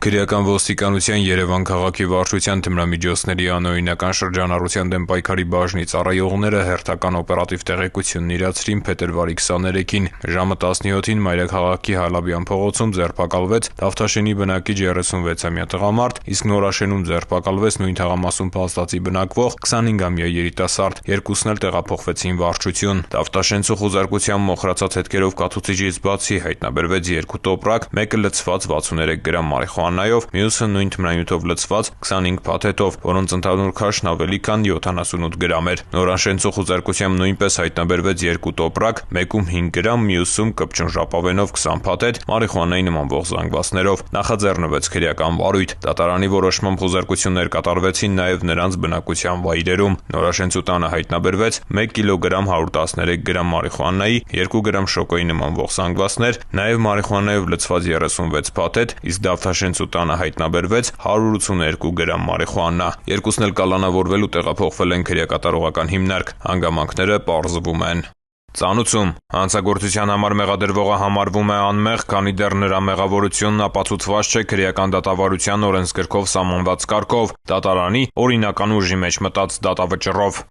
Քրեական ոստիկանության Երևան քաղաքի վարչության թմրամիջոցների անօրինական շրջանառության դեմ պայքարի բաժնի ծառայողները հերթական օպերատիվ տեղեկությունն իրացրին փետրվարի 23-ին ժամը 17-ին Մայրաքաղաքի Հալաբյան փողոցում ձերբակալվեց Դավթաշենի բնակիչ 36-ամյա տղամարդ, իսկ Նորաշենում ձերբակալվեց նույն թաղամասում փաստացի բնակվող 25-ամյա երիտասարդ, երկուսն էլ տեղափոխվեցին վարչություն։ Դավթաշենցու խուզարկության մոխրացած հետքերով կաթուցիչից բացի հայտնաբերվեց 2 տոպրակ, մեկը լցված 63 գրամ մարիխուանայով, մյուսը նույն թմրանյութով լցված 25 փաթեթով, որոնց ընդհանուր քաշն ավելի քան 78 գրամ էր։ Նորաշենցու խուզարկությամբ նույնպես հայտնաբերվեց 2 տոպրակ, մեկում 5 գրամ, մյուսում կպչուն ժապավենով 20 փաթեթ, մարիխուանայի նմանվող զանգվածներով։ Նախաձեռնվեց քրեական վարույթ։ Դատարանի որոշմամբ խուզարկություններ կատարվեցին նաև նրանց բնակության վայրերում։ Նորաշենցու տանը հայտնաբերվեց 1 կիլոգրամ 113 գրամ մարիխուանայի, 2 գրամ շոկոյի նմանվող զանգվածներ, նաև մարիխուանայով լցված 36 փաթեթ, իսկ Դավթաշենցու տանը հայտնաբերվեց 182 գրամ մարիխուանա։ Երկուսն էլ կալանավորվել ու տեղափոխվել են քրեակատարողական հիմնարկ։ Հանգամանքները պարզվում են։ Ծանուցում հանցագործության համար մեղադրվողը համարվում է անմեղ, քանի դեռ նրա մեղավորությունն ապացուցված չէ քրեական դատավարության օրենսգրքով սահմանված կարգով, դատարանի օրինական ուժի մեջ մտած դատավճռով։